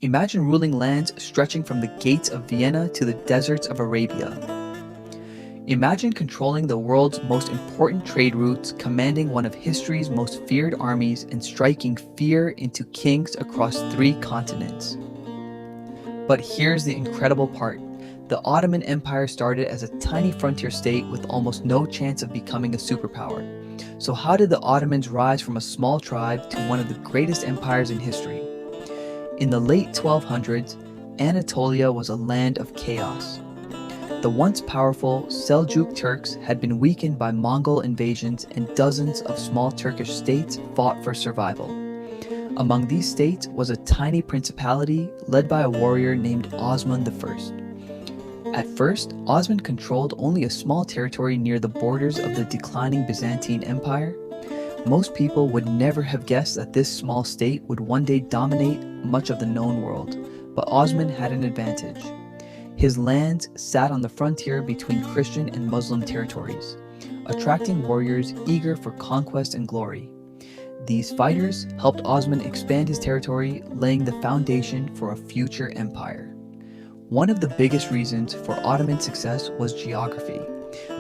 Imagine ruling lands stretching from the gates of Vienna to the deserts of Arabia. Imagine controlling the world's most important trade routes, commanding one of history's most feared armies, and striking fear into kings across 3 continents. But here's the incredible part. The Ottoman Empire started as a tiny frontier state with almost no chance of becoming a superpower. So how did the Ottomans rise from a small tribe to one of the greatest empires in history? In the late 1200s, Anatolia was a land of chaos. The once powerful Seljuk Turks had been weakened by Mongol invasions, and dozens of small Turkish states fought for survival. Among these states was a tiny principality led by a warrior named Osman I. At first, Osman controlled only a small territory near the borders of the declining Byzantine Empire. Most people would never have guessed that this small state would one day dominate much of the known world, but Osman had an advantage. His lands sat on the frontier between Christian and Muslim territories, attracting warriors eager for conquest and glory. These fighters helped Osman expand his territory, laying the foundation for a future empire. One of the biggest reasons for Ottoman success was geography.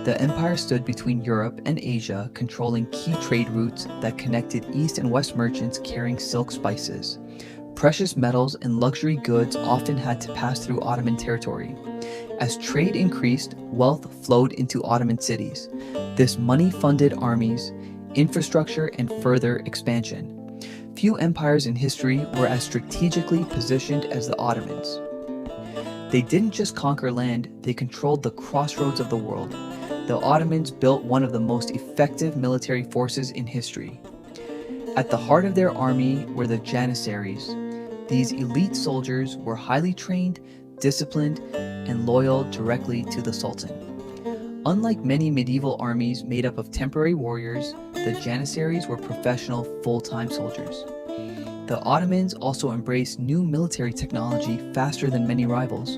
The empire stood between Europe and Asia, controlling key trade routes that connected East and West merchants carrying silk spices. Precious metals and luxury goods often had to pass through Ottoman territory. As trade increased, wealth flowed into Ottoman cities. This money funded armies, infrastructure, and further expansion. Few empires in history were as strategically positioned as the Ottomans. They didn't just conquer land, they controlled the crossroads of the world. The Ottomans built one of the most effective military forces in history. At the heart of their army were the Janissaries. These elite soldiers were highly trained, disciplined, and loyal directly to the sultan. Unlike many medieval armies made up of temporary warriors, the Janissaries were professional, full-time soldiers. The Ottomans also embraced new military technology faster than many rivals.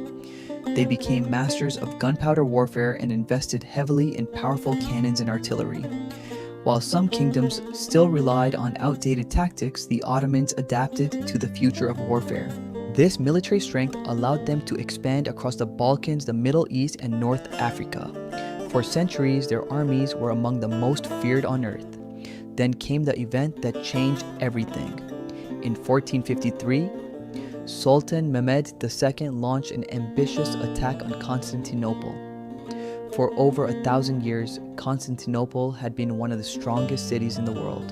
They became masters of gunpowder warfare and invested heavily in powerful cannons and artillery. While some kingdoms still relied on outdated tactics, the Ottomans adapted to the future of warfare. This military strength allowed them to expand across the Balkans, the Middle East, and North Africa. For centuries, their armies were among the most feared on earth. Then came the event that changed everything. In 1453, Sultan Mehmed II launched an ambitious attack on Constantinople. For over 1,000 years, Constantinople had been one of the strongest cities in the world.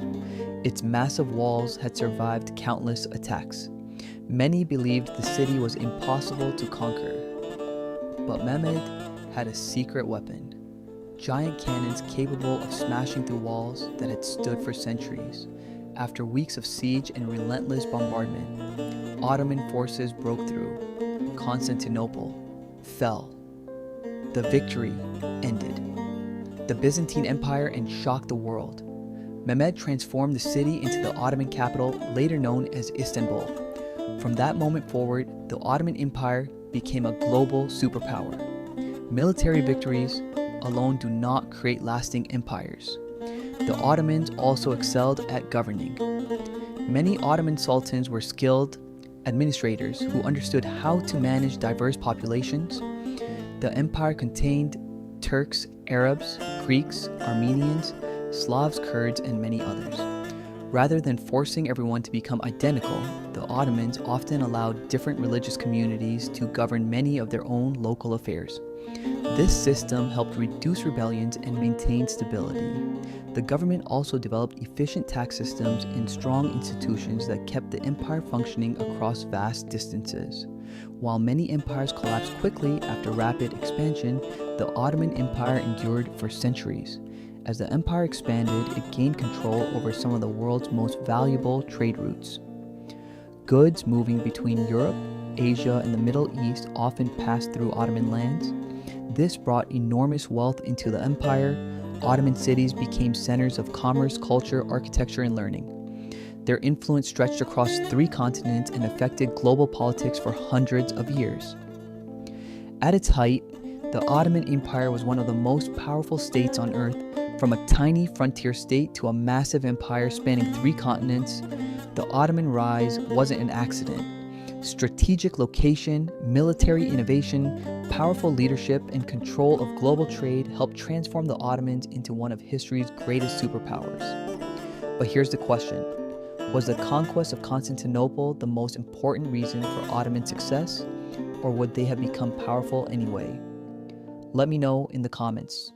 Its massive walls had survived countless attacks. Many believed the city was impossible to conquer. But Mehmed had a secret weapon. Giant cannons capable of smashing through walls that had stood for centuries. After weeks of siege and relentless bombardment, Ottoman forces broke through. Constantinople fell. The victory ended the Byzantine Empire and shocked the world. Mehmed transformed the city into the Ottoman capital, later known as Istanbul. From that moment forward, the Ottoman Empire became a global superpower. Military victories alone do not create lasting empires. The Ottomans also excelled at governing. Many Ottoman sultans were skilled administrators who understood how to manage diverse populations. The empire contained Turks, Arabs, Greeks, Armenians, Slavs, Kurds, and many others. Rather than forcing everyone to become identical, the Ottomans often allowed different religious communities to govern many of their own local affairs. This system helped reduce rebellions and maintain stability. The government also developed efficient tax systems and strong institutions that kept the empire functioning across vast distances. While many empires collapsed quickly after rapid expansion, the Ottoman Empire endured for centuries. As the empire expanded, it gained control over some of the world's most valuable trade routes. Goods moving between Europe, Asia, and the Middle East often passed through Ottoman lands. This brought enormous wealth into the empire. Ottoman cities became centers of commerce, culture, architecture, and learning. Their influence stretched across 3 continents and affected global politics for hundreds of years. At its height, the Ottoman Empire was one of the most powerful states on earth. From a tiny frontier state to a massive empire spanning 3 continents, the Ottoman rise wasn't an accident. Strategic location, military innovation, powerful leadership, and control of global trade helped transform the Ottomans into one of history's greatest superpowers. But here's the question. Was the conquest of Constantinople the most important reason for Ottoman success, or would they have become powerful anyway? Let me know in the comments.